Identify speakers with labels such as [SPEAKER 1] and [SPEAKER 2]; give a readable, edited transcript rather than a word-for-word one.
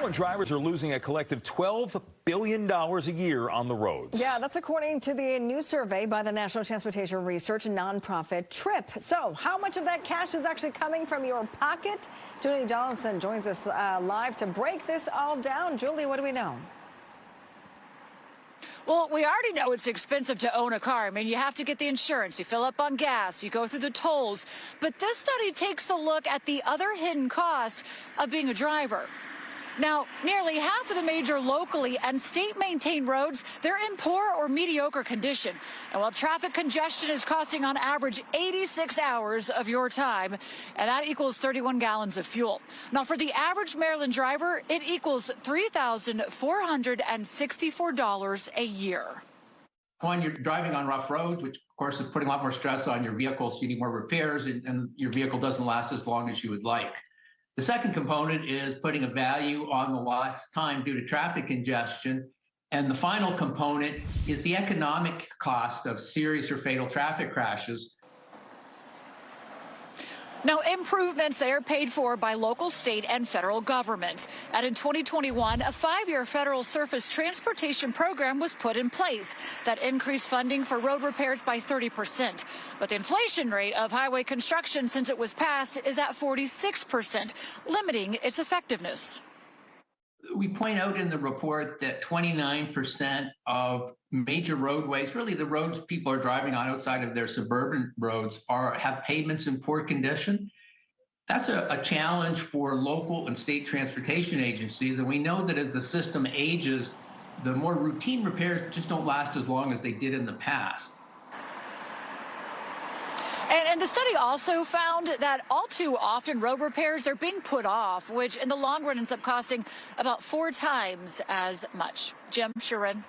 [SPEAKER 1] Maryland drivers are losing a collective $12 billion a year on the roads.
[SPEAKER 2] Yeah, that's according to the new survey by the National Transportation Research nonprofit TRIP. So how much of that cash is actually coming from your pocket? Julie Donaldson joins us live to break this all down. Julie, what do we know?
[SPEAKER 3] Well, we already know it's expensive to own a car. I mean, you have to get the insurance, you fill up on gas, you go through the tolls. But this study takes a look at the other hidden cost of being a driver. Now, nearly half of the major locally and state-maintained roads, they're in poor or mediocre condition. And while traffic congestion is costing on average 86 hours of your time, and that equals 31 gallons of fuel. Now, for the average Maryland driver, it equals $3,464 a year.
[SPEAKER 4] When you're driving on rough roads, which of course is putting a lot more stress on your vehicle, so you need more repairs, and your vehicle doesn't last as long as you would like. The second component is putting a value on the lost time due to traffic congestion. And the final component is the economic cost of serious or fatal traffic crashes.
[SPEAKER 3] Now, improvements, they are paid for by local, state, and federal governments. And in 2021, a 5-year federal surface transportation program was put in place that increased funding for road repairs by 30%. But the inflation rate of highway construction since it was passed is at 46%, limiting its effectiveness.
[SPEAKER 4] We point out in the report that 29% of major roadways, really the roads people are driving on outside of their suburban roads, have pavements in poor condition. That's a challenge for local and state transportation agencies. And we know that as the system ages, the more routine repairs just don't last as long as they did in the past.
[SPEAKER 3] And the study also found that all too often road repairs, they're being put off, which in the long run ends up costing about 4 times as much. Jim, Sharon.